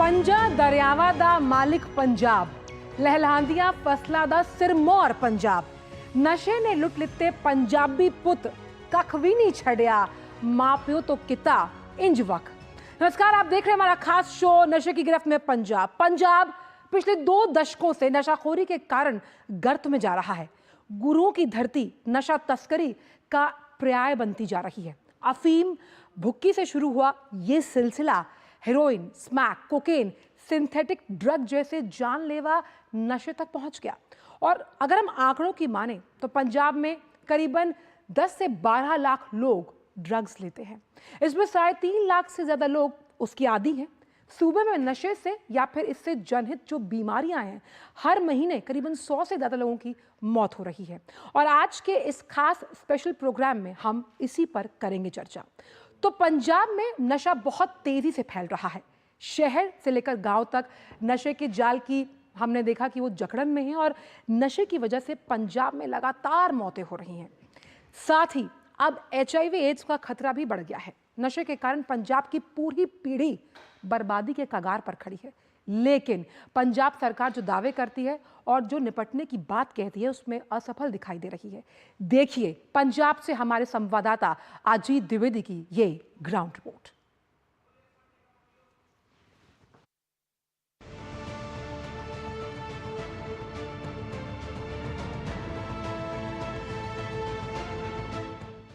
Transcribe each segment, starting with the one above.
ਪੰਜਾਂ ਦਰਿਆਵਾਂ ਦਾ ਮਾਲਿਕ ਪੰਜਾਬ, ਲਹਿਲਾਂਦੀਆਂ ਫਸਲਾਂ ਦਾ ਸਿਰਮੌਰ ਪੰਜਾਬ। ਨਸ਼ੇ ਨੇ ਲੁੱਟ ਲਿੱਤੇ ਪੰਜਾਬੀ ਪੁੱਤ, ਕੱਖ भी नहीं छड़िया, माँ प्यो तो किता इंज वक। नमस्कार, आप देख रहे हैं हमारा खास शो नशे की गिरफ्त में पंजाब। पंजाब पिछले 2 दशकों से नशाखोरी के कारण गर्त में जा रहा है। गुरुओं की धरती नशा तस्करी का पर्याय बनती जा रही है। अफीम भुक्की से शुरू हुआ ये सिलसिला heroin, smack, cocaine, synthetic drug जैसे जानलेवा नशे तक पहुंच गया। और अगर हम आंकड़ों की माने तो पंजाब में करीबन 10 से 12 लाख लोग ड्रग्स लेते हैं। इसमें 3.5 लाख से ज्यादा लोग उसकी आदी हैं। सूबे में नशे से या फिर इससे जनहित जो बीमारियां हैं, हर महीने करीबन 100 से ज्यादा लोगों की मौत हो रही है। और आज के इस खास स्पेशल प्रोग्राम में हम इसी पर करेंगे चर्चा। तो पंजाब में नशा बहुत तेजी से फैल रहा है। शहर से लेकर गांव तक नशे के जाल की हमने देखा कि वो जकड़न में है और नशे की वजह से पंजाब में लगातार मौतें हो रही हैं। साथ ही अब HIV एड्स का खतरा भी बढ़ गया है। नशे के कारण पंजाब की पूरी पीढ़ी बर्बादी के कगार पर खड़ी है। लेकिन पंजाब सरकार जो दावे करती है और जो निपटने की बात कहती है, उसमें असफल दिखाई दे रही है। देखिए पंजाब से हमारे संवाददाता अजीत द्विवेदी की ये ग्राउंड रिपोर्ट।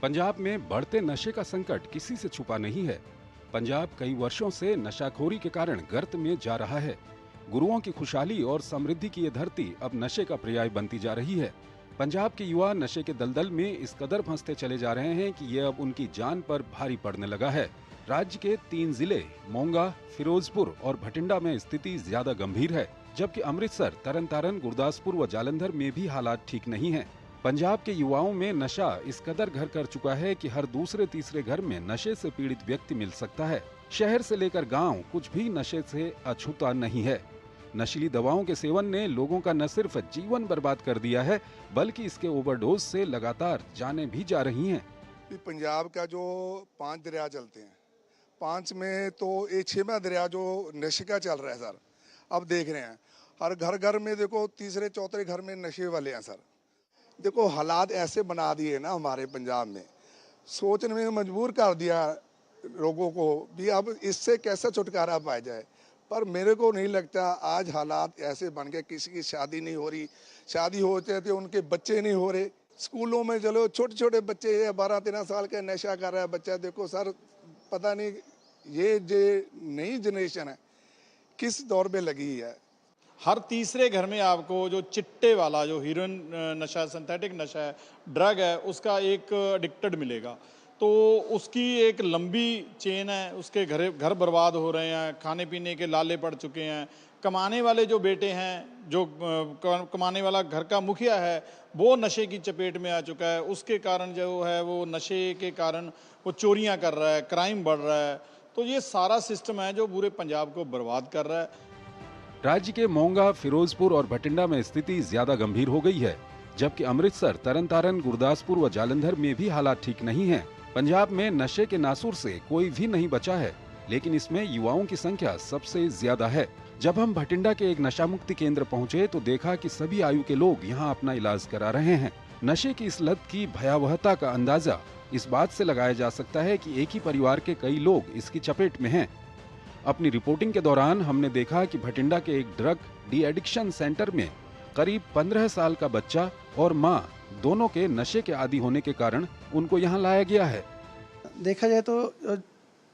पंजाब में बढ़ते नशे का संकट किसी से छुपा नहीं है। पंजाब कई वर्षों से नशाखोरी के कारण गर्त में जा रहा है। गुरुओं की खुशहाली और समृद्धि की ये धरती अब नशे का पर्याय बनती जा रही है। पंजाब के युवा नशे के दलदल में इस कदर फंसते चले जा रहे हैं कि ये अब उनकी जान पर भारी पड़ने लगा है। राज्य के 3 जिले मोंगा, फिरोजपुर और भटिंडा में स्थिति ज्यादा गंभीर है, जबकि अमृतसर, तरनतारन, गुरदासपुर व जालंधर में भी हालात ठीक नहीं है। पंजाब के युवाओं में नशा इस कदर घर कर चुका है कि हर दूसरे तीसरे घर में नशे से पीड़ित व्यक्ति मिल सकता है। शहर से लेकर गांव कुछ भी नशे से अछूता नहीं है। नशीली दवाओं के सेवन ने लोगों का न सिर्फ जीवन बर्बाद कर दिया है, बल्कि इसके ओवरडोज से लगातार जानें भी जा रही हैं। पंजाब का जो 5 दरिया चलते हैं, 5 में तो ये 6वां दरिया जो नशे का चल रहा है सर। अब देख रहे हैं हर घर में देखो तीसरे चौथे घर में नशे वाले हैं सर। देखो हालात ऐसे बना दिए ना हमारे पंजाब में, सोचने में मजबूर कर दिया लोगों को भी अब इससे कैसे छुटकारा पाया जाए। पर मेरे को नहीं लगता आज हालात ऐसे बन गए, किसी की शादी नहीं हो रही, शादी होते थे उनके बच्चे नहीं हो रहे। स्कूलों में चलो छोटे छोटे बच्चे 12-13 साल का नशा कर रहा है बच्चा। देखो सर, पता नहीं ये जो नई जनरेशन है किस दौर में लगी है। हर तीसरे घर में आपको जो चिट्टे वाला जो हीरोइन नशा, सिंथेटिक नशा है, ड्रग है, उसका एक एडिक्टेड मिलेगा। तो उसकी एक लंबी चेन है, उसके घर बर्बाद हो रहे हैं, खाने पीने के लाले पड़ चुके हैं। कमाने वाले जो बेटे हैं, जो कमाने वाला घर का मुखिया है, वो नशे की चपेट में आ चुका है। उसके कारण जो है वो नशे के कारण वो चोरियां कर रहा है, क्राइम बढ़ रहा है। तो ये सारा सिस्टम है जो पूरे पंजाब को बर्बाद कर रहा है। राज्य के मोंगा, फिरोजपुर और भटिंडा में स्थिति ज्यादा गंभीर हो गई है, जबकि अमृतसर, तरनतारन, गुरदासपुर व जालंधर में भी हालात ठीक नहीं हैं। पंजाब में नशे के नासूर से कोई भी नहीं बचा है, लेकिन इसमें युवाओं की संख्या सबसे ज्यादा है। जब हम भटिंडा के एक नशा मुक्ति केंद्र पहुँचे तो देखा कि सभी आयु के लोग यहाँ अपना इलाज करा रहे हैं। नशे की इस लत की भयावहता का अंदाजा इस बात से लगाया जा सकता है कि एक ही परिवार के कई लोग इसकी चपेट में हैं। अपनी रिपोर्टिंग के दौरान हमने देखा कि भटिंडा के एक ड्रग डी एडिक्शन सेंटर में करीब 15 साल का बच्चा और मां दोनों के नशे के आदी होने के कारण उनको यहां लाया गया है। देखा जाए तो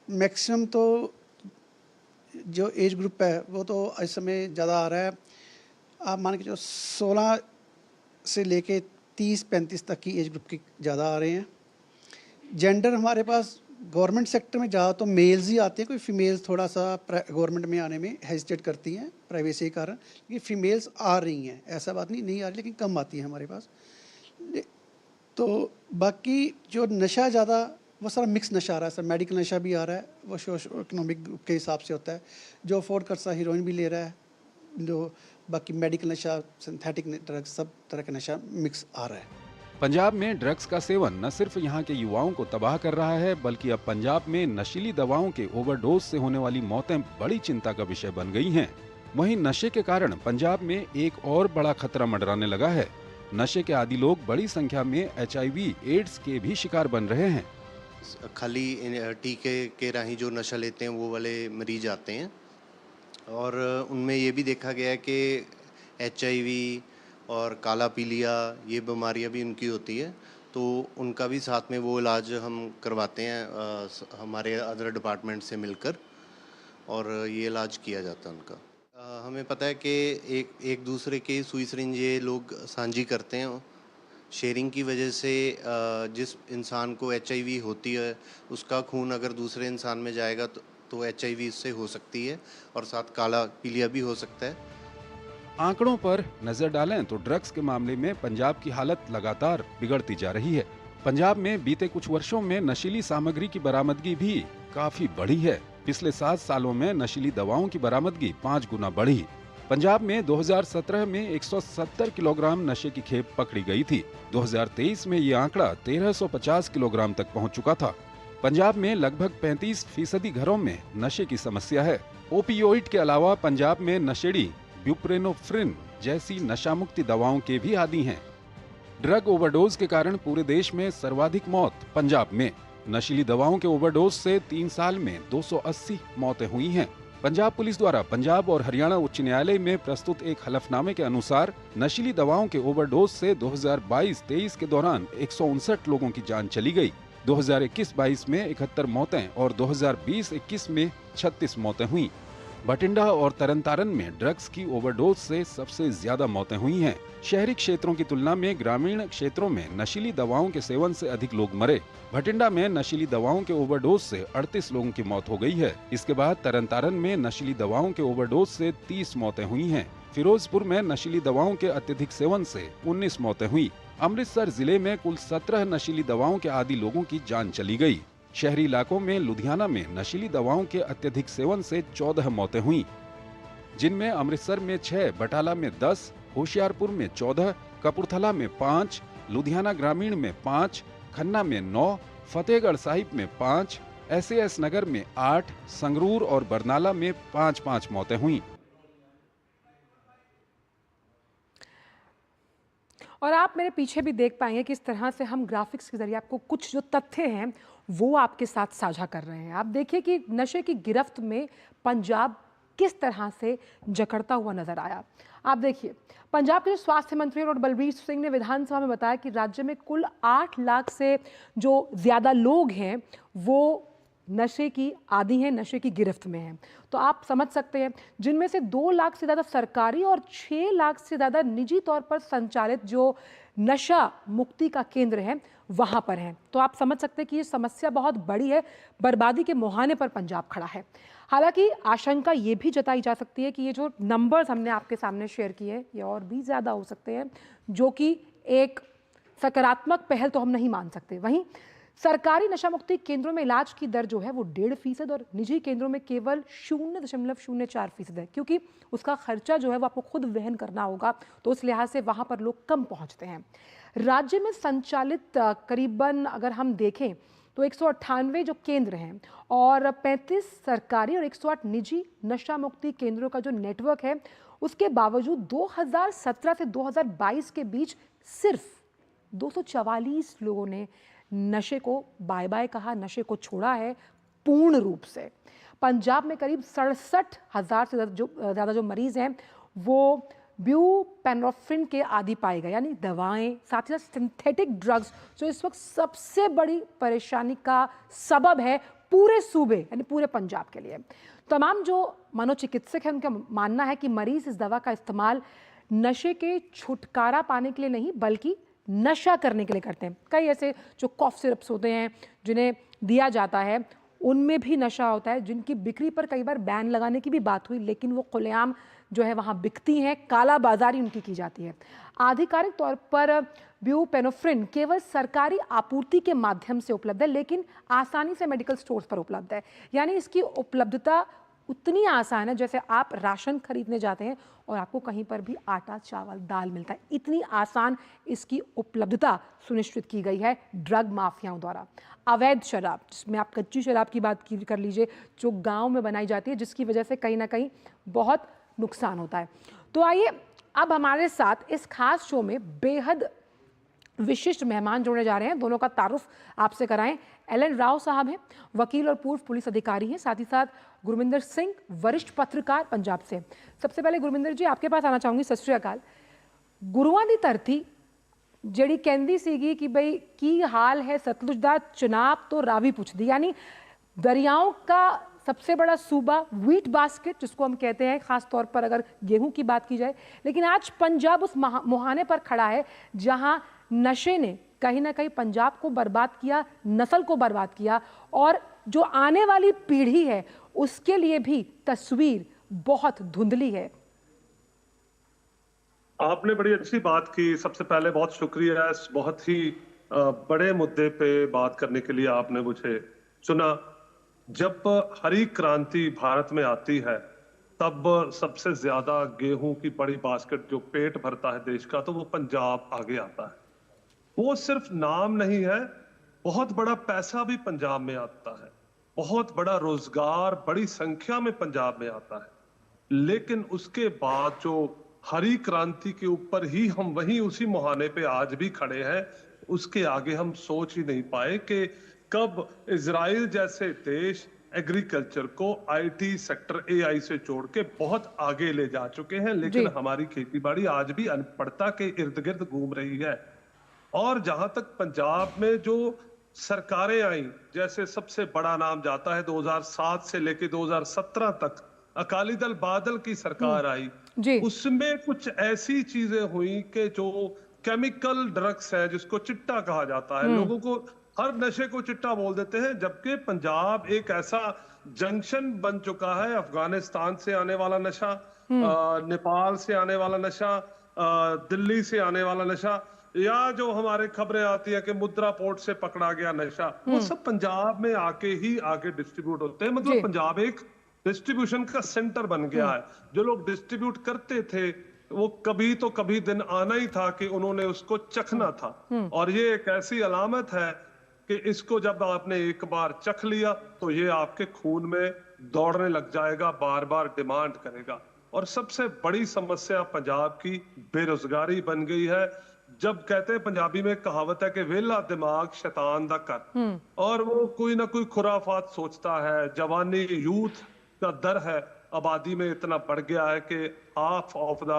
मैक्सिमम तो जो एज ग्रुप है वो तो इस समय ज़्यादा आ रहा है। आप मान के जो 16 से लेके 30-35 तक की एज ग्रुप के ज़्यादा आ रहे हैं। जेंडर हमारे पास गवर्नमेंट सेक्टर में ज़्यादा तो मेल्स ही आते हैं। कोई फीमेल्स थोड़ा सा गवर्नमेंट में आने में हेजिटेट करती हैं प्राइवेसी के कारण, लेकिन फीमेल्स आ रही हैं, ऐसा बात नहीं आ रही, लेकिन कम आती हैं हमारे पास। तो बाकी जो नशा ज़्यादा वो सारा मिक्स नशा आ रहा है सर। मेडिकल नशा भी आ रहा है, वो सोशो इकोनॉमिक ग्रुप के हिसाब से होता है। जो अफोर्ड कर सकता हीरोइन भी ले रहा है, जो बाकी मेडिकल नशा, सिंथेटिक ड्रग्स, सब तरह का नशा मिक्स आ रहा है। पंजाब में ड्रग्स का सेवन न सिर्फ यहाँ के युवाओं को तबाह कर रहा है, बल्कि अब पंजाब में नशीली दवाओं के ओवरडोज से होने वाली मौतें बड़ी चिंता का विषय बन गई हैं। वहीं नशे के कारण पंजाब में एक और बड़ा खतरा मंडराने लगा है। नशे के आदी लोग बड़ी संख्या में HIV, एड्स के भी शिकार बन रहे हैं। खाली टीके के राही जो नशा लेते हैं वो वाले मरीज आते हैं, और उनमें ये भी देखा गया है कि HIV और काला पीलिया ये बीमारियां भी उनकी होती है, तो उनका भी साथ में वो इलाज हम करवाते हैं हमारे अदर डिपार्टमेंट से मिलकर, और ये इलाज किया जाता है उनका। हमें पता है कि एक दूसरे के सुई सिरिंज ये लोग साझी करते हैं। शेयरिंग की वजह से जिस इंसान को HIV होती है उसका खून अगर दूसरे इंसान में जाएगा तो HIV इससे हो सकती है, और साथ काला पीलिया भी हो सकता है। आंकड़ों पर नजर डालें तो ड्रग्स के मामले में पंजाब की हालत लगातार बिगड़ती जा रही है। पंजाब में बीते कुछ वर्षों में नशीली सामग्री की बरामदगी भी काफी बढ़ी है। पिछले 7 सालों में नशीली दवाओं की बरामदगी 5 गुना बढ़ी। पंजाब में 2017 में 170 किलोग्राम नशे की खेप पकड़ी गई थी। 2023 में ये आंकड़ा 1350 किलोग्राम तक पहुंच चुका था। पंजाब में लगभग 35% घरों में नशे की समस्या है। ओपियोइड के अलावा पंजाब में नशेड़ी ब्यूप्रेनोफ्रिन जैसी नशा मुक्ति दवाओं के भी आदी हैं। ड्रग ओवरडोज के कारण पूरे देश में सर्वाधिक मौत पंजाब में। नशीली दवाओं के ओवरडोज से 3 साल में 280 मौतें हुई हैं। पंजाब पुलिस द्वारा पंजाब और हरियाणा उच्च न्यायालय में प्रस्तुत एक हलफनामे के अनुसार नशीली दवाओं के ओवरडोज से 2022-23 के दौरान 159 लोगों की जान चली गई। 2021-22 में 71 मौतें और 2020-21 में 36 मौतें हुई। बठिंडा और तरनतारन में ड्रग्स की ओवरडोज से सबसे ज्यादा मौतें हुई हैं। शहरी क्षेत्रों की तुलना में ग्रामीण क्षेत्रों में नशीली दवाओं के सेवन से अधिक लोग मरे। बठिंडा में नशीली दवाओं के ओवरडोज से 38 लोगों की मौत हो गई है। इसके बाद तरनतारन में नशीली दवाओं के ओवरडोज से 30 मौतें हुई हैं। फिरोजपुर में नशीली दवाओं के अत्यधिक सेवन से 19 मौतें हुई। अमृतसर जिले में कुल 17 नशीली दवाओं के आदी लोगों की जान चली गई। शहरी इलाकों में लुधियाना में नशीली दवाओं के अत्यधिक सेवन से 14 मौतें हुई, जिनमें अमृतसर में 6, बटाला में 10, होशियारपुर में 14, कपूरथला में 5, लुधियाना ग्रामीण में 5, खन्ना में 9, फतेहगढ़ साहिब में 5, SAS नगर में 8, संगरूर और बरनाला में 5-5 मौतें हुई। और आप मेरे पीछे भी देख पाएंगे कि इस तरह से हम ग्राफिक्स के जरिए आपको कुछ जो तथ्य हैं वो आपके साथ साझा कर रहे हैं। आप देखिए कि नशे की गिरफ्त में पंजाब किस तरह से जकड़ता हुआ नजर आया। आप देखिए, पंजाब के जो स्वास्थ्य मंत्री डॉक्टर बलबीर सिंह ने विधानसभा में बताया कि राज्य में कुल 8 लाख से जो ज़्यादा लोग हैं वो नशे की आदी हैं, नशे की गिरफ्त में हैं। तो आप समझ सकते हैं, जिनमें से 2 लाख से ज़्यादा सरकारी और 6 लाख से ज़्यादा निजी तौर पर संचालित जो नशा मुक्ति का केंद्र है वहाँ पर हैं। तो आप समझ सकते हैं कि ये समस्या बहुत बड़ी है, बर्बादी के मुहाने पर पंजाब खड़ा है। हालांकि आशंका ये भी जताई जा सकती है कि ये जो नंबर्स हमने आपके सामने शेयर किए हैं ये और भी ज़्यादा हो सकते हैं, जो कि एक सकारात्मक पहल तो हम नहीं मान सकते। वहीं सरकारी नशा मुक्ति केंद्रों में इलाज की दर जो है वो 1.5% और निजी केंद्रों में केवल 0.04% है, क्योंकि उसका खर्चा जो है वो आपको खुद वहन करना होगा, तो उस लिहाज से वहाँ पर लोग कम पहुँचते हैं। राज्य में संचालित करीबन अगर हम देखें तो 198 जो केंद्र हैं और 35 सरकारी और 108 निजी नशा मुक्ति केंद्रों का जो नेटवर्क है, उसके बावजूद 2017 से 2022 के बीच सिर्फ 244 लोगों ने नशे को बाय बाय कहा, नशे को छोड़ा है पूर्ण रूप से। पंजाब में करीब 67,000 से ज़्यादा जो मरीज हैं वो ब्यूपेनोफ्रिन के आदी पाए गए, यानी दवाएं, साथ ही साथ सिंथेटिक ड्रग्स जो इस वक्त सबसे बड़ी परेशानी का सबब है पूरे सूबे यानी पूरे पंजाब के लिए। तमाम जो मनोचिकित्सक हैं उनका मानना है कि मरीज इस दवा का इस्तेमाल नशे के छुटकारा पाने के लिए नहीं बल्कि नशा करने के लिए करते हैं। कई ऐसे जो कॉफ सिरप्स होते हैं जिन्हें दिया जाता है उनमें भी नशा होता है, जिनकी बिक्री पर कई बार बैन लगाने की भी बात हुई, लेकिन वो खुलेआम जो है वहाँ बिकती हैं, काला बाजारी उनकी की जाती है। आधिकारिक तौर पर ब्यूपेनोफ्रिन केवल सरकारी आपूर्ति के माध्यम से उपलब्ध है, लेकिन आसानी से मेडिकल स्टोर्स पर उपलब्ध है, यानी इसकी उपलब्धता उतनी आसान है जैसे आप राशन खरीदने जाते हैं और आपको कहीं पर भी आटा चावल दाल मिलता है। इतनी आसान इसकी उपलब्धता सुनिश्चित की गई है ड्रग माफियाओं द्वारा। अवैध शराब, जिसमें आप कच्ची शराब की बात कर लीजिए, जो गांव में बनाई जाती है, जिसकी वजह से कहीं ना कहीं बहुत नुकसान होता है। तो आइए अब हमारे साथ इस खास शो में बेहद विशिष्ट मेहमान जोड़ने जा रहे हैं। दोनों का तारुफ आपसे कराएं। एलन राव साहब हैं, वकील और पूर्व पुलिस अधिकारी हैं, साथ ही साथ गुरमिंदर सिंह, वरिष्ठ पत्रकार पंजाब से। सबसे पहले गुरमिंदर जी आपके पास आना चाहूंगी। सत श्री अकाल। गुरुआं दी धरती ਜਿਹੜੀ ਕਹਿੰਦੀ ਸੀਗੀ कि भाई की हाल है सतलुज दा चुनाव तो रावी पुछदी, यानी दरियाओं का सबसे बड़ा सूबा, व्हीट बास्केट जिसको हम कहते हैं, खास तौर पर अगर गेहूं की बात की जाए। लेकिन आज पंजाब उस मुहाने पर खड़ा है जहां नशे ने कहीं ना कहीं पंजाब को बर्बाद किया, नस्ल को बर्बाद किया, और जो आने वाली पीढ़ी है उसके लिए भी तस्वीर बहुत धुंधली है। आपने बड़ी अच्छी बात की। सबसे पहले बहुत शुक्रिया इस बहुत ही बड़े मुद्दे पे बात करने के लिए आपने मुझे चुना। जब हरी क्रांति भारत में आती है तब सबसे ज्यादा गेहूं की बड़ी बास्केट जो पेट भरता है देश का, तो वो पंजाब आगे आता है। वो सिर्फ नाम नहीं है, बहुत बड़ा पैसा भी पंजाब में आता है, बहुत बड़ा रोजगार बड़ी संख्या में पंजाब में आता है। लेकिन उसके बाद जो हरी क्रांति के ऊपर ही हम वहीं उसी मुहाने पे आज भी खड़े हैं, उसके आगे हम सोच ही नहीं पाए कि कब इजराइल जैसे देश एग्रीकल्चर को आईटी सेक्टर एआई से जोड़ के बहुत आगे ले जा चुके हैं, लेकिन हमारी खेतीबाड़ी आज भी अनपढ़ता के इर्द गिर्द घूम रही है। और जहां तक पंजाब में जो सरकारें आई, जैसे सबसे बड़ा नाम जाता है 2007 से लेके 2017 तक अकाली दल बादल की सरकार आई, उसमें कुछ ऐसी चीजें हुई कि जो केमिकल ड्रग्स है, जिसको चिट्टा कहा जाता है, लोगों को हर नशे को चिट्टा बोल देते हैं, जबकि पंजाब एक ऐसा जंक्शन बन चुका है। अफगानिस्तान से आने वाला नशा, नेपाल से आने वाला नशा, दिल्ली से आने वाला नशा, या जो हमारे खबरें आती है कि मुद्रा पोर्ट से पकड़ा गया नशा, वो सब पंजाब में आके ही आगे डिस्ट्रीब्यूट होते हैं। मतलब पंजाब एक डिस्ट्रीब्यूशन का सेंटर बन गया है। जो लोग डिस्ट्रीब्यूट करते थे वो कभी तो कभी दिन आना ही था कि उन्होंने उसको चखना था। और ये एक ऐसी अलामत है कि इसको जब आपने एक बार चख लिया तो ये आपके खून में दौड़ने लग जाएगा, बार बार डिमांड करेगा। और सबसे बड़ी समस्या पंजाब की बेरोजगारी बन गई है। जब कहते हैं, पंजाबी में कहावत है कि वेला दिमाग शैतान दा कर, और वो कोई ना कोई खुराफात सोचता है। जवानी यूथ का दर है आबादी में इतना बढ़ गया है कि half of the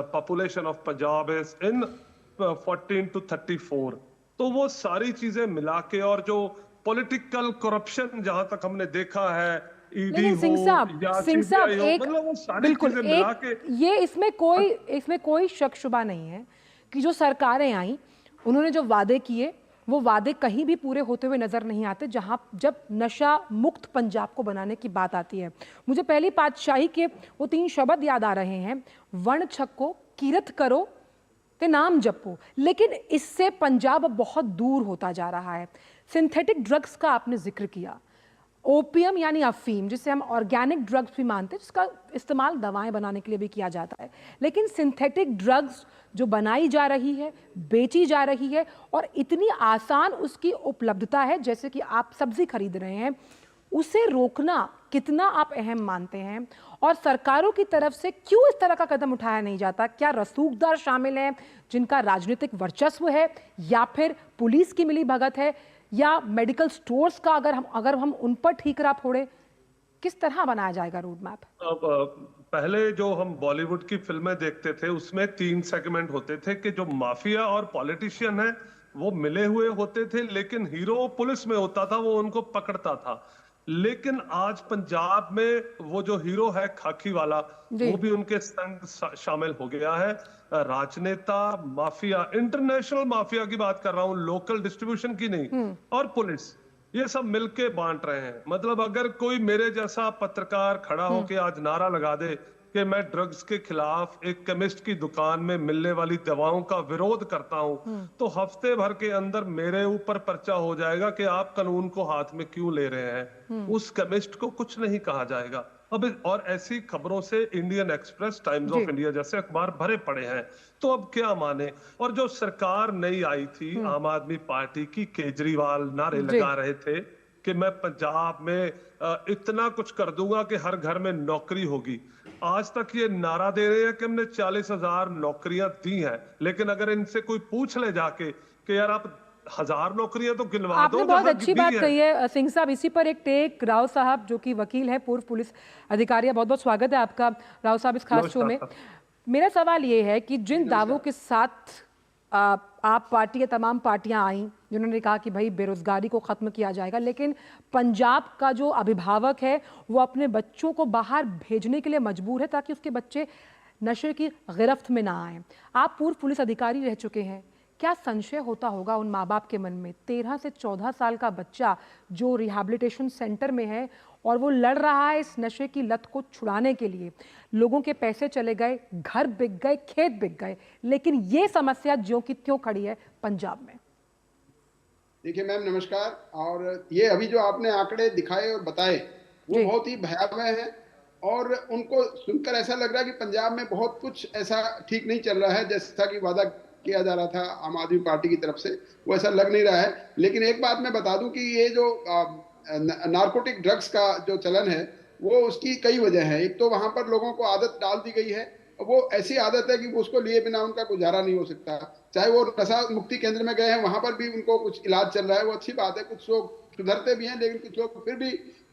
population of Punjab is in 14 to 34। तो वो सारी चीजें मिला के, और जो पॉलिटिकल करप्शन जहां तक हमने देखा है, ईडी हो या सीबीआई हो, मतलब वो सारी चीजें मिला के, ये इसमें कोई शक शुबा नहीं है कि जो सरकारें आई उन्होंने जो वादे किए वो वादे कहीं भी पूरे होते हुए नजर नहीं आते। जब नशा मुक्त पंजाब को बनाने की बात आती है, मुझे पहली पातशाही के वो 3 शब्द याद आ रहे हैं, वर्ण छक्को, कीरत करो ते नाम जपो। लेकिन इससे पंजाब बहुत दूर होता जा रहा है। सिंथेटिक ड्रग्स का आपने जिक्र किया, ओपियम यानी अफीम, जिसे हम ऑर्गेनिक ड्रग्स भी मानते हैं, जिसका इस्तेमाल दवाएं बनाने के लिए भी किया जाता है। लेकिन सिंथेटिक ड्रग्स जो बनाई जा रही है, बेची जा रही है, और इतनी आसान उसकी उपलब्धता है, जैसे कि आप सब्जी खरीद रहे हैं, उसे रोकना कितना आप अहम मानते हैं? और सरकारों की तरफ से क्यों इस तरह का कदम उठाया नहीं जाता? क्या रसूखदार शामिल हैं जिनका राजनीतिक वर्चस्व है, या फिर पुलिस की मिली भगत है, या मेडिकल स्टोर्स का अगर हम उन पर ठीकरा फोड़े? किस तरह बनाया जाएगा रोड मैप? अब पहले जो हम बॉलीवुड की फिल्में देखते थे उसमें 3 सेगमेंट होते थे कि जो माफिया और पॉलिटिशियन है वो मिले हुए होते थे, लेकिन हीरो पुलिस में होता था, वो उनको पकड़ता था। लेकिन आज पंजाब में वो जो हीरो है खाकी वाला, वो भी उनके संग शामिल हो गया है। राजनेता, माफिया, इंटरनेशनल माफिया की बात कर रहा हूं, लोकल डिस्ट्रीब्यूशन की नहीं, और पुलिस, ये सब मिलके बांट रहे हैं। मतलब अगर कोई मेरे जैसा पत्रकार खड़ा होके आज नारा लगा दे कि मैं ड्रग्स के खिलाफ एक केमिस्ट की दुकान में मिलने वाली दवाओं का विरोध करता हूं, तो हफ्ते भर के अंदर मेरे ऊपर पर्चा हो जाएगा कि आप कानून को हाथ में क्यों ले रहे हैं। उस केमिस्ट को कुछ नहीं कहा जाएगा। अब और ऐसी खबरों से इंडियन एक्सप्रेस, टाइम्स जी। ऑफ इंडिया जैसे अखबार भरे पड़े हैं। तो अब क्या माने। और जो सरकार नई आई थी आम आदमी पार्टी की, केजरीवाल नारे जी। लगा रहे थे कि मैं पंजाब में इतना कुछ कर दूंगा कि हर घर में नौकरी होगी। आज तक ये नारा दे रहे हैं कि हमने 40,000 नौकरियां दी हैं, लेकिन अगर इनसे कोई पूछ ले जाके कि यार आप 1000 नौकरियां तो गिनवा आपने दो बहुत जहां अच्छी दी बात हैं। कही है सिंह साहब। इसी पर एक टेक राव साहब जो कि वकील है, पूर्व पुलिस अधिकारी है, बहुत बहुत स्वागत है आपका राव साहब इस खास शो में। नमस्कार साहब। मेरा सवाल ये है कि जिन दावों के साथ आप पार्टी या तमाम पार्टियां आईं जिन्होंने कहा कि भाई बेरोजगारी को खत्म किया जाएगा, लेकिन पंजाब का जो अभिभावक है वो अपने बच्चों को बाहर भेजने के लिए मजबूर है ताकि उसके बच्चे नशे की गिरफ्त में ना आए। आप पूर्व पुलिस अधिकारी रह चुके हैं, क्या संशय होता होगा उन माँ बाप के मन में? 13 से 14 साल का बच्चा जो रिहैबिलिटेशन सेंटर में है और वो लड़ रहा है इस नशे की लत को छुड़ाने के लिए। लोगों के पैसे चले गए, घर बिक गए, खेत बिक गए, लेकिन ये समस्या ज्यों की त्यों खड़ी है पंजाब में। देखिए मैम नमस्कार। और ये अभी जो आपने आंकड़े दिखाए और बताए वो जी। बहुत ही भयावह हैं, और उनको सुनकर ऐसा लग रहा है कि पंजाब में बहुत कुछ ऐसा ठीक नहीं चल रहा है जैसा कि वादा किया जा रहा था आम आदमी पार्टी की तरफ से, वो ऐसा लग नहीं रहा है। लेकिन एक बात मैं बता दूं कि ये जो नारकोटिक ड्रग्स का जो चलन है वो उसकी कई वजह है। एक तो वहां पर लोगों को आदत डाल दी गई है, वो ऐसी आदत है कि वो उसको लिए बिना उनका गुजारा नहीं हो सकता। चाहे वो नशा मुक्ति केंद्र में गए हैं, वहां पर भी उनको कुछ इलाज चल रहा है, वो अच्छी बात है, कुछ लोग सुधरते भी हैं, लेकिन कुछ लोग फिर भी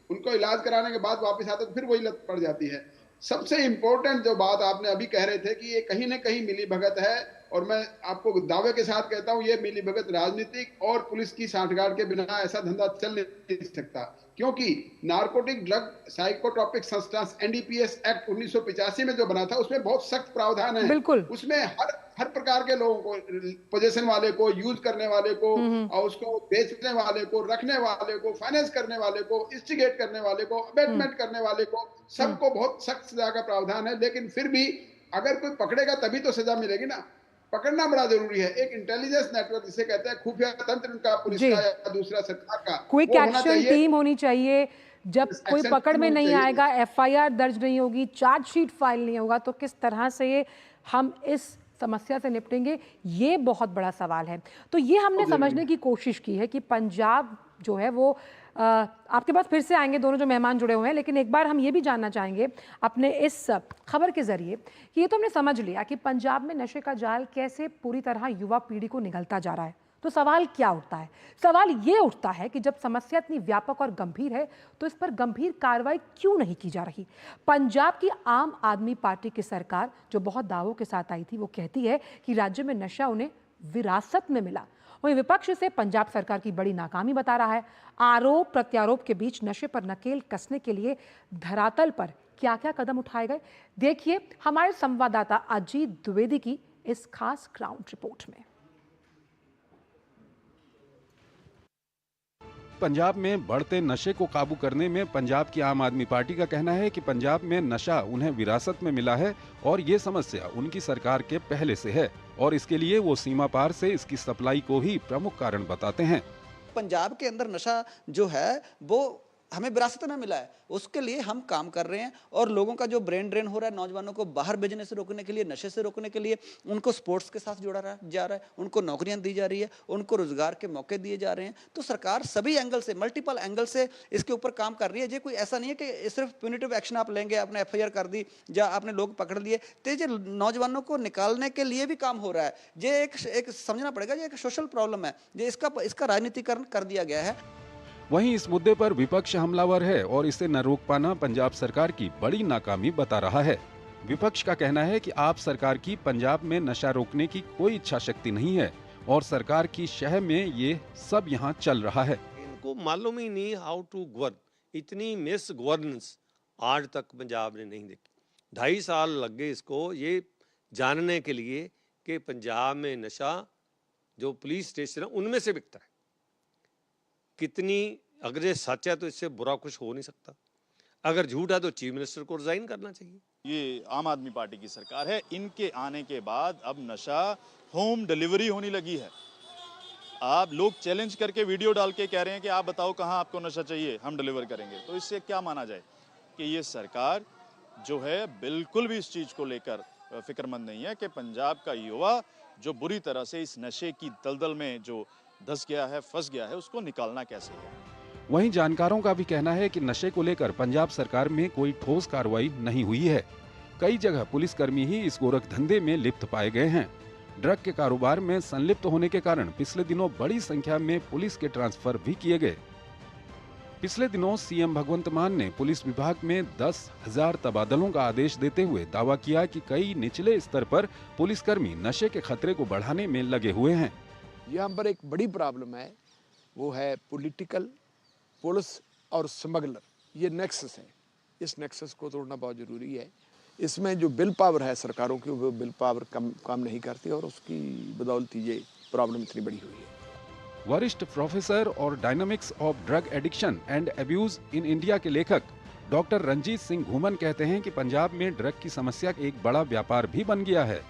उनको इलाज कराने के बाद वापस आते तो फिर वही लत पड़ जाती है। सबसे इंपॉर्टेंट जो बात आपने अभी कह रहे थे कि ये कहीं ना कहीं मिली भगत है, और मैं आपको दावे के साथ कहता हूं ये मिली भगत राजनीतिक और पुलिस की सांठगांठ के बिना ऐसा धंधा चल नहीं सकता। क्योंकि narcotic drug psychotropic substance NDPS act 1985 में जो बना था उसमें बहुत सख्त प्रावधान है। बिल्कुल। उसमें हर प्रकार के लोगों को, पोजेशन वाले को, यूज करने वाले को, और उसको बेचने वाले को, रखने वाले को, फाइनेंस करने वाले को, इंस्टिगेट करने वाले को, अबेटमेंट करने वाले को, सबको बहुत सख्त सजा का प्रावधान है। लेकिन फिर भी अगर कोई पकड़ेगा तभी तो सजा मिलेगी ना। पकड़ना बड़ा जरूरी है। एक इंटेलिजेंस नेटवर्क जिसे कहते हैं, खुफिया तंत्र उनका, पुलिस का या दूसरा सरकार का, क्विक वो होना एक्शन चाहिए। टीम होनी चाहिए। जब कोई एक्शन पकड़ टीम में होनी नहीं चाहिए। आएगा, एफआईआर दर्ज नहीं होगी, चार्जशीट फाइल नहीं होगा, तो किस तरह से हम इस समस्या से निपटेंगे, ये बहुत बड़ा सवाल है। तो ये हमने समझने की कोशिश की है कि पंजाब जो है वो आपके पास फिर से आएंगे दोनों जो मेहमान जुड़े हुए हैं, लेकिन एक बार हम ये भी जानना चाहेंगे अपने इस खबर के जरिए कि ये तो हमने समझ लिया कि पंजाब में नशे का जाल कैसे पूरी तरह युवा पीढ़ी को निगलता जा रहा है। तो सवाल क्या उठता है? सवाल ये उठता है कि जब समस्या इतनी व्यापक और गंभीर है तो इस पर गंभीर कार्रवाई क्यों नहीं की जा रही? पंजाब की आम आदमी पार्टी की सरकार जो बहुत दावों के साथ आई थी वो कहती है कि राज्य में नशा उन्हें विरासत में मिला। वहीं विपक्ष से पंजाब सरकार की बड़ी नाकामी बता रहा है। आरोप प्रत्यारोप के बीच नशे पर नकेल कसने के लिए धरातल पर क्या क्या कदम उठाए गए, देखिए हमारे संवाददाता अजीत द्विवेदी की इस खास ग्राउंड रिपोर्ट में। पंजाब में बढ़ते नशे को काबू करने में पंजाब की आम आदमी पार्टी का कहना है कि पंजाब में नशा उन्हें विरासत में मिला है और ये समस्या उनकी सरकार के पहले से है और इसके लिए वो सीमा पार से इसकी सप्लाई को ही प्रमुख कारण बताते हैं। पंजाब के अंदर नशा जो है वो हमें विरासत में मिला है, उसके लिए हम काम कर रहे हैं और लोगों का जो ब्रेन ड्रेन हो रहा है, नौजवानों को बाहर भेजने से रोकने के लिए, नशे से रोकने के लिए उनको स्पोर्ट्स के साथ जोड़ा जा रहा है, उनको नौकरियां दी जा रही है, उनको रोजगार के मौके दिए जा रहे हैं। तो सरकार सभी एंगल से, मल्टीपल एंगल से इसके ऊपर काम कर रही है। ये कोई ऐसा नहीं है कि सिर्फ प्यूनिटिव एक्शन आप लेंगे, आपने एफआईआर कर दी या आपने लोग पकड़ लिए, तो ये नौजवानों को निकालने के लिए भी काम हो रहा है। ये एक समझना पड़ेगा, ये एक सोशल प्रॉब्लम है, ये इसका राजनीतिकरण कर दिया गया है। वहीं इस मुद्दे पर विपक्ष हमलावर है और इसे न रोक पाना पंजाब सरकार की बड़ी नाकामी बता रहा है। विपक्ष का कहना है कि आप सरकार की पंजाब में नशा रोकने की कोई इच्छा शक्ति नहीं है और सरकार की शह में ये सब यहाँ चल रहा है। इनको मालूम ही नहीं हाउ टू गवर्न, इतनी मिस गवर्नेंस आज तक पंजाब ने नहीं देखी। 2.5 साल लग गए इसको ये जानने के लिए कि पंजाब में नशा जो पुलिस स्टेशन है उनमें से बिकता है। कितनी, अगर ये सच है तो इससे बुरा कुछ हो नहीं सकता, अगर झूठ है तो चीफ मिनिस्टर को रिजाइन करना चाहिए। ये आम आदमी पार्टी की सरकार है, इनके आने के बाद अब नशा होम डिलीवरी होने लगी है। आप लोग चैलेंज करके वीडियो डाल के कह रहे हैं कि आप बताओ कहाँ आपको नशा चाहिए, हम डिलीवर करेंगे। तो इससे क्या माना जाए? कि ये सरकार जो है बिल्कुल भी इस चीज़ को लेकर फिक्रमंद नहीं है कि पंजाब का युवा जो बुरी तरह से इस नशे की दलदल में जो धंस गया है, फंस गया है, उसको निकालना कैसे है। वहीं जानकारों का भी कहना है कि नशे को लेकर पंजाब सरकार में कोई ठोस कार्रवाई नहीं हुई है। कई जगह पुलिसकर्मी ही इस गोरख धंधे में लिप्त पाए गए हैं। ड्रग के कारोबार में संलिप्त होने के कारण पिछले दिनों बड़ी संख्या में पुलिस के ट्रांसफर भी किए गए। पिछले दिनों सीएम भगवंत मान ने पुलिस विभाग में 10,000 तबादलों का आदेश देते हुए दावा किया कि कई निचले स्तर पर पुलिसकर्मी नशे के खतरे को बढ़ाने में लगे हुए हैं। यहाँ पर एक बड़ी प्रॉब्लम है, वो है पॉलिटिकल, पुलिस और स्मगलर, ये नेक्सस है। इस नेक्सस को तोड़ना बहुत ज़रूरी है। इसमें जो बिल पावर है सरकारों की, वो बिल पावर काम नहीं करती और उसकी बदौलत ये प्रॉब्लम इतनी बड़ी हुई है। वरिष्ठ प्रोफेसर और dynamics of drug addiction and abuse in India के लेखक डॉक्टर रंजीत सिंह घूमन कहते हैं कि पंजाब में ड्रग की समस्या एक बड़ा व्यापार भी बन गया है।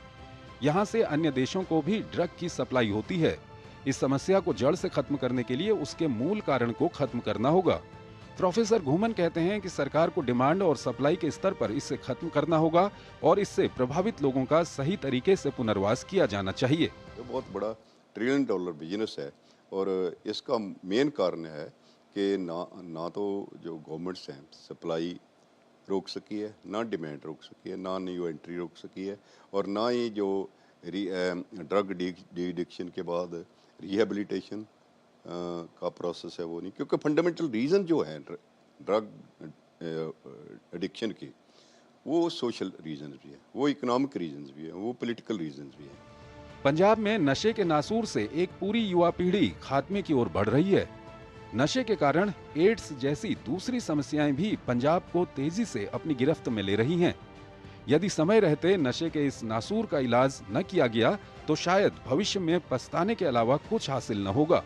यहाँ से अन्य देशों को भी ड्रग की सप्लाई होती है। इस समस्या को जड़ से खत्म करने के लिए उसके मूल कारण को खत्म करना होगा। प्रोफेसर घूमन कहते हैं कि सरकार को डिमांड और सप्लाई के स्तर पर इसे खत्म करना होगा और इससे प्रभावित लोगों का सही तरीके से पुनर्वास किया जाना चाहिए। ये बहुत बड़ा $1 ट्रिलियन बिजनेस है और इसका मेन कारण है कि ना तो जो गवर्नमेंट्स हैं सप्लाई रोक सकी है, ना डिमांड रोक सकी है, ना न्यू एंट्री रोक सकी है और ना ही जो ड्रग एडिक्शन के बाद रिहेबिलिटेशन का प्रोसेस है वो नहीं, क्योंकि फंडामेंटल रीज़न जो है ड्रग एडिक्शन की वो सोशल रीजंस भी है, वो इकोनॉमिक रीजंस भी है, वो पॉलिटिकल रीजंस भी है। पंजाब में नशे के नासूर से एक पूरी युवा पीढ़ी खात्मे की ओर बढ़ रही है। नशे के कारण एड्स जैसी दूसरी समस्याएं भी पंजाब को तेजी से अपनी गिरफ्त में ले रही हैं। यदि समय रहते नशे के इस नासूर का इलाज न किया गया तो शायद भविष्य में पछताने के अलावा कुछ हासिल न होगा।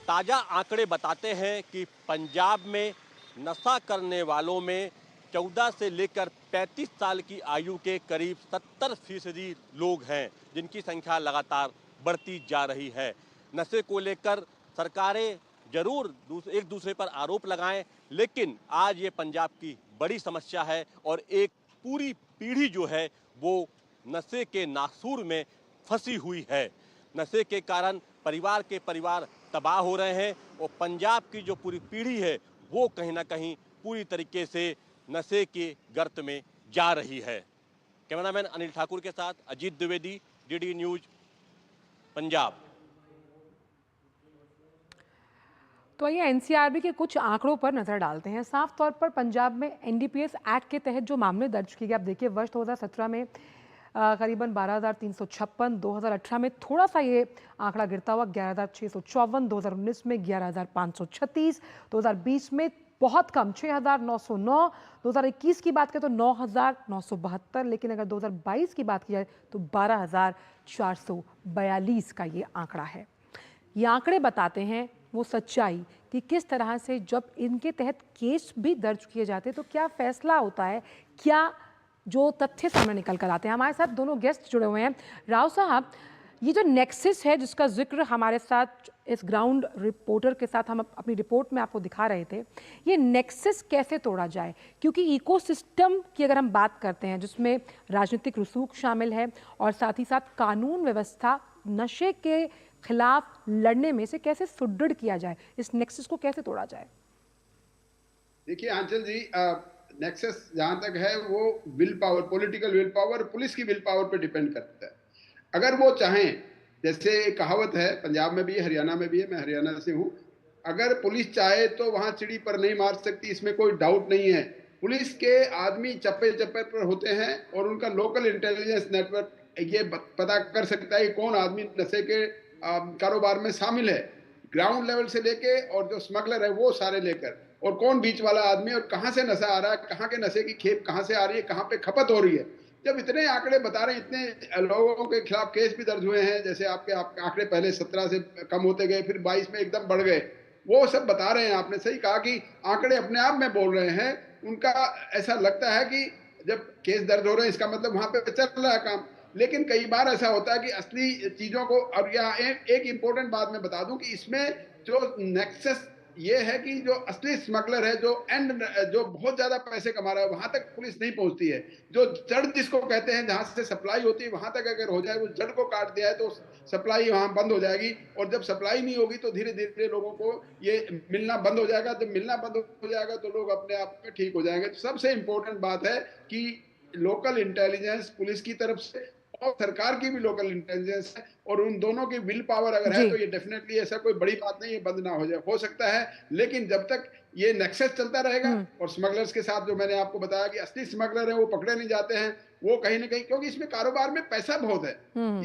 ताजा आंकड़े बताते हैं कि पंजाब में नशा करने वालों में 14 से लेकर 35 साल की आयु के करीब 70% लोग हैं, जिनकी संख्या लगातार बढ़ती जा रही है। नशे को लेकर सरकारें जरूर एक दूसरे पर आरोप लगाएं, लेकिन आज ये पंजाब की बड़ी समस्या है और एक पूरी पीढ़ी जो है वो नशे के नासूर में फंसी हुई है। नशे के कारण परिवार के परिवार तबाह हो रहे हैं और पंजाब की जो पूरी पीढ़ी है वो कहीं ना कहीं पूरी तरीके से नशे के गर्त में जा रही है। कैमरामैन अनिल ठाकुर के साथ अजीत द्विवेदी, डीडी न्यूज, पंजाब। तो आइए एनसीआरबी के कुछ आंकड़ों पर नजर डालते हैं। साफ तौर पर पंजाब में एनडीपीएस एक्ट के तहत जो मामले दर्ज किए गए, आप देखिए वर्ष 2017 में करीबन 12,356, 2018 में थोड़ा सा ये आंकड़ा गिरता हुआ 11,654, 2019 में 11,536, 2020 में बहुत कम 6,909, 2021 की बात करें तो 9,972, लेकिन अगर 2022 की बात की जाए तो 12,442 का ये आंकड़ा है। ये आंकड़े बताते हैं वो सच्चाई कि किस तरह से जब इनके तहत केस भी दर्ज किए जाते हैं तो क्या फैसला होता है, क्या जो तथ्य सामने निकल कर आते हैं। हमारे साथ दोनों गेस्ट जुड़े हुए हैं। राव साहब, ये जो नेक्सस है जिसका जिक्र हमारे साथ इस ग्राउंड रिपोर्टर के साथ हम अपनी रिपोर्ट में आपको दिखा रहे थे, ये नेक्सस कैसे तोड़ा जाए? क्योंकि इकोसिस्टम की अगर हम बात करते हैं जिसमें राजनीतिक रसूख शामिल है और साथ ही साथ कानून व्यवस्था नशे के खिलाफ लड़ने में से कैसे सुदृढ़ किया जाए, इस नेक्सस को कैसे तोड़ा जाए? देखिए आंचल जी, नेक्सस जहां तक है वो will power, political will power, police की विल पावर पे डिपेंड करता है। अगर वो चाहें, जैसे कहावत है पंजाब में भी है, हरियाणा में भी है, मैं हरियाणा से हूँ, अगर पुलिस चाहे तो वहां चिड़ी पर नहीं मार सकती, इसमें कोई डाउट नहीं है। पुलिस के आदमी चप्पे चप्पे पर होते हैं और उनका लोकल इंटेलिजेंस नेटवर्क ये पता कर सकता है कि कौन आदमी नशे के कारोबार में शामिल है, ग्राउंड लेवल से लेके और जो स्मगलर है वो सारे लेकर, और कौन बीच वाला आदमी और कहाँ से नशा आ रहा है, कहाँ के नशे की खेप कहाँ से आ रही है, कहाँ पे खपत हो रही है। जब इतने आंकड़े बता रहे हैं, इतने लोगों के खिलाफ केस भी दर्ज हुए हैं, जैसे आपके आंकड़े पहले 17 से कम होते गए, फिर 22 में एकदम बढ़ गए, वो सब बता रहे हैं। आपने सही कहा कि आंकड़े अपने आप में बोल रहे हैं। उनका ऐसा लगता है कि जब केस दर्ज हो रहे हैं इसका मतलब वहां पे चल रहा है काम, लेकिन कई बार ऐसा होता है कि असली चीजों को, और यहाँ एक इम्पोर्टेंट बात मैं बता दूं कि इसमें जो नेक्सस ये है कि जो असली स्मगलर है, जो बहुत ज्यादा पैसे कमा रहा है, वहां तक पुलिस नहीं पहुंचती है। जो जड़ जिसको कहते हैं, जहां से सप्लाई होती है, वहां तक अगर हो जाए, वो जड़ को काट दिया है तो सप्लाई वहां बंद हो जाएगी। और जब सप्लाई नहीं होगी तो धीरे धीरे लोगों को ये मिलना बंद हो जाएगा। जब मिलना बंद हो जाएगा तो लोग अपने आप में ठीक हो जाएंगे। तो सबसे इंपॉर्टेंट बात है कि लोकल इंटेलिजेंस पुलिस की तरफ से और सरकार की भी लोकल इंटेलिजेंस है, और उन दोनों की विल पावर अगर है तो ये डेफिनेटली ऐसा कोई बड़ी बात नहीं है, बंद ना हो जाए। हो सकता है, लेकिन जब तक ये नेक्सस चलता रहेगा और स्मगलर्स के साथ, जो मैंने आपको बताया कि असली स्मगलर है वो पकड़े नहीं जाते हैं, वो कहीं ना कहीं, क्योंकि इसमें कारोबार में पैसा बहुत है,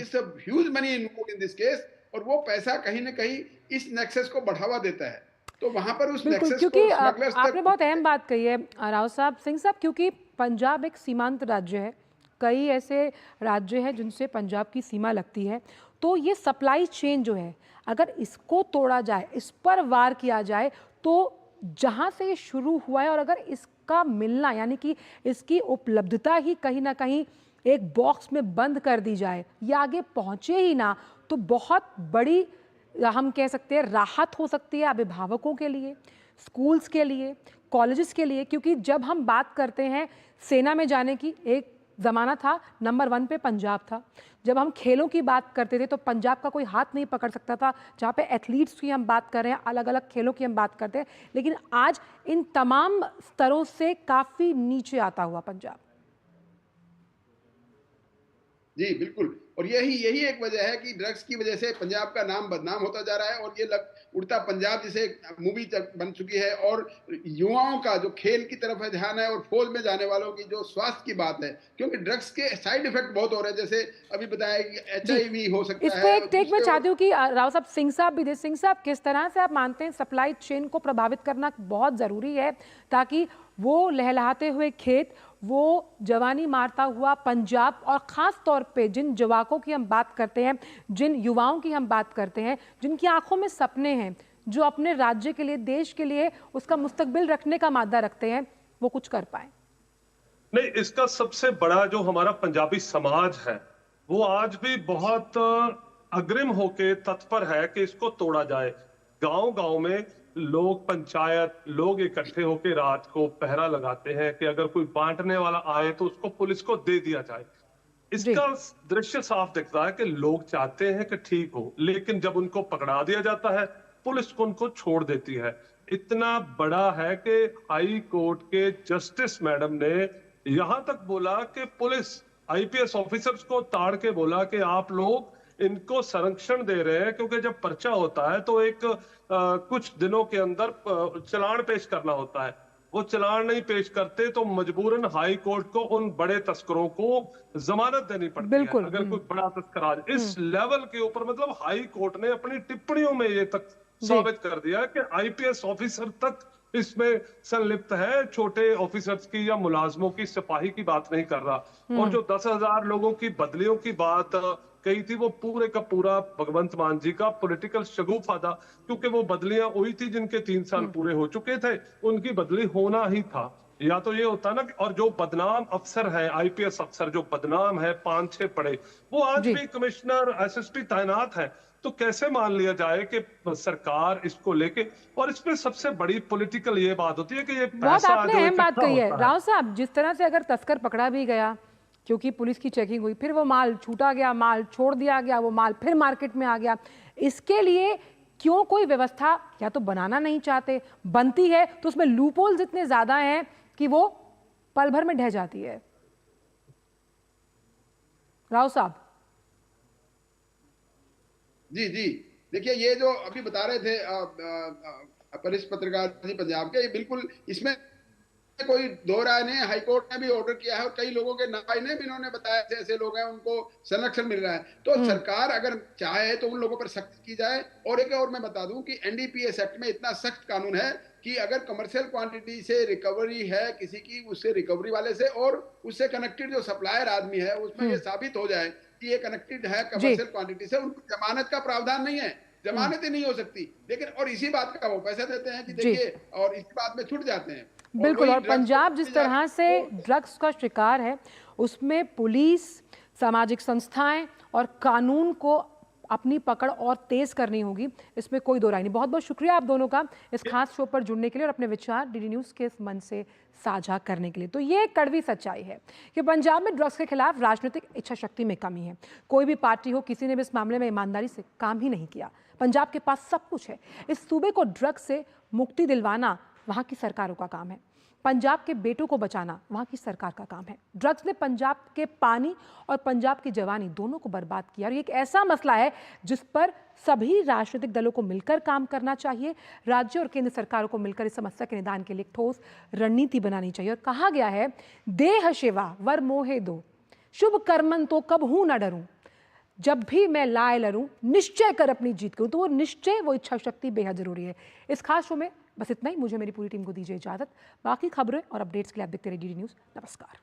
it's a huge money involved in this case, और वो पैसा कहीं ना कहीं इस नेक्सस को बढ़ावा देता है। तो वहां पर उस नेक्सस क्योंकि को स्मगलर्स तक, आपने बहुत अहम बात कही है राव साहब, सिंह साहब, क्योंकि पंजाब एक सीमांत राज्य है, कई ऐसे राज्य हैं जिनसे पंजाब की सीमा लगती है। तो ये सप्लाई चेन जो है, अगर इसको तोड़ा जाए, इस पर वार किया जाए, तो जहाँ से ये शुरू हुआ है और अगर इसका मिलना, यानी कि इसकी उपलब्धता ही कहीं ना कहीं एक बॉक्स में बंद कर दी जाए या आगे पहुँचे ही ना, तो बहुत बड़ी, हम कह सकते हैं, राहत हो सकती है अभिभावकों के लिए, स्कूल्स के लिए, कॉलेजेस के लिए। क्योंकि जब हम बात करते हैं सेना में जाने की, एक ज़माना था नंबर 1 पे पंजाब था। जब हम खेलों की बात करते थे तो पंजाब का कोई हाथ नहीं पकड़ सकता था। जहाँ पे एथलीट्स की हम बात कर रहे हैं, अलग अलग खेलों की हम बात करते हैं, लेकिन आज इन तमाम स्तरों से काफ़ी नीचे आता हुआ पंजाब। जी बिल्कुल, और यही एक वजह है कि ड्रग्स की वजह से पंजाब का नाम बदनाम होता जा रहा है, और ये उड़ता पंजाब जिसे मूवी तक बन चुकी है, और युवाओं का जो खेल की तरफ है ध्यान है, और फौज में जाने वालों की जो स्वास्थ्य की बात है, क्योंकि ड्रग्स के साइड इफेक्ट बहुत हो रहे हैं, जैसे अभी बताया कि HIV हो सकता है। इसको एक टेक में चाहती हूँ कि राव साहब, सिंह साहब भी दे। सिंह साहब, किस तरह से आप मानते हैं सप्लाई चेन को प्रभावित करना बहुत ज़रूरी है, ताकि वो लहलहाते हुए खेत, वो जवानी मारता हुआ पंजाब, और ख़ास तौर पे जिन जवाकों की हम बात करते हैं, जिन युवाओं की हम बात करते हैं, जिनकी आंखों में सपने हैं, जो अपने राज्य के लिए, देश के लिए उसका मुस्तकबिल रखने का मादा रखते हैं, वो कुछ कर पाए? नहीं, इसका सबसे बड़ा जो हमारा पंजाबी समाज है, वो आज भी बहुत अग्रिम होके तत्पर है कि इसको तोड़ा जाए। गांव-गांव में लोग, पंचायत, लोग इकट्ठे होकर रात को पहरा लगाते हैं कि अगर कोई बांटने वाला आए तो उसको पुलिस को दे दिया जाए। इसका दृश्य साफ दिखता है कि लोग चाहते हैं कि ठीक हो, लेकिन जब उनको पकड़ा दिया जाता है, पुलिस उनको छोड़ देती है। इतना बड़ा है कि हाई कोर्ट के जस्टिस मैडम ने यहां तक बोला कि पुलिस IPS ऑफिसर्स को ताड़ के बोला कि आप लोग इनको संरक्षण दे रहे हैं, क्योंकि जब पर्चा होता है तो एक कुछ दिनों के अंदर चालान पेश करना होता है। वो चालान नहीं पेश करते तो मजबूरन हाई कोर्ट को उन बड़े तस्करों को जमानत देनी पड़ती है। अगर कोई बड़ा तस्कर आ जाए इस लेवल के ऊपर, मतलब हाई कोर्ट ने अपनी टिप्पणियों में ये तक साबित कर दिया कि IPS ऑफिसर तक इसमें संलिप्त है, छोटे ऑफिसर्स की या मुलाजमों की, सिपाही की बात नहीं कर रहा। और जो 10,000 लोगों की बदलियों की बात कही थी, वो पूरे का पूरा भगवंत मान जी का पॉलिटिकल शगुफा था, क्योंकि वो बदलियां हुई थी जिनके 3 साल पूरे हो चुके थे, उनकी बदली होना ही था। या तो ये होता ना, और जो बदनाम अफसर है, IPS अफसर जो बदनाम है, 5-6 पढ़े, वो आज भी कमिश्नर, SSP तैनात है। तो कैसे मान लिया जाए कि सरकार इसको लेके, और इसमें सबसे बड़ी पॉलिटिकल ये बात होती है कि ये बहुत आपने अहम बात कही है राव साहब। जिस तरह से अगर तस्कर पकड़ा भी गया, क्योंकि पुलिस की चेकिंग हुई, फिर वो माल छूटा गया, माल छोड़ दिया गया, वो माल फिर मार्केट में आ गया, इसके लिए क्यों कोई व्यवस्था या तो बनाना नहीं चाहते, बनती है तो उसमें लूपहोल्स इतने ज्यादा हैं कि वो पल भर में ढह जाती है। राव साहब। जी जी, देखिए ये जो अभी बता रहे थे वरिष्ठ पत्रकार जी पंजाब के, बिल्कुल इसमें कोई दो राय नहीं है। हाईकोर्ट ने भी ऑर्डर किया है, और कई लोगों के नाई ने भी इन्होंने बताया ऐसे लोग हैं उनको संरक्षण मिल रहा है। तो सरकार अगर चाहे तो उन लोगों पर सख्त की जाए। और एक और मैं बता दूं कि NDPS एक्ट में इतना सख्त कानून है कि अगर कमर्शियल क्वांटिटी से रिकवरी है किसी की, उससे रिकवरी वाले से, और उससे कनेक्टेड जो सप्लायर आदमी है, उसमें ये साबित हो जाए कि ये कनेक्टेड है कमर्शियल क्वांटिटी से, उनको जमानत का प्रावधान नहीं है, जमानत ही नहीं हो सकती। लेकिन और इसी बात का वो पैसा देते हैं कि देखिए, और इसी बात में छूट जाते हैं। बिल्कुल, और पंजाब जिस तरह से ड्रग्स का शिकार है, उसमें पुलिस, सामाजिक संस्थाएं और कानून को अपनी पकड़ और तेज करनी होगी, इसमें कोई दो राय नहीं। बहुत बहुत शुक्रिया आप दोनों का इस खास शो पर जुड़ने के लिए और अपने विचार डीडी न्यूज़ के इस मन से साझा करने के लिए। तो ये कड़वी सच्चाई है कि पंजाब में ड्रग्स के खिलाफ राजनीतिक इच्छा शक्ति में कमी है। कोई भी पार्टी हो, किसी ने भी इस मामले में ईमानदारी से काम ही नहीं किया। पंजाब के पास सब कुछ है, इस सूबे को ड्रग्स से मुक्ति दिलवाना वहाँ की सरकारों का काम है। पंजाब के बेटों को बचाना वहाँ की सरकार का काम है। ड्रग्स ने पंजाब के पानी और पंजाब की जवानी दोनों को बर्बाद किया और ये एक ऐसा मसला है जिस पर सभी राजनीतिक दलों को मिलकर काम करना चाहिए। राज्य और केंद्र सरकारों को मिलकर इस समस्या के निदान के लिए ठोस रणनीति बनानी चाहिए। और कहा गया है, देह शिवा वर मोहे दो, शुभ कर्मन तो कब हूं न डरूं, जब भी मैं लाए लड़ूं निश्चय कर अपनी जीत करूं। तो वो निश्चय, वो इच्छा शक्ति बेहद जरूरी है। इस खास शो में बस इतना ही। मुझे मेरी पूरी टीम को दीजिए इजाजत। बाकी खबरें और अपडेट्स के लिए आप देखते रहिए डीडी न्यूज़। नमस्कार।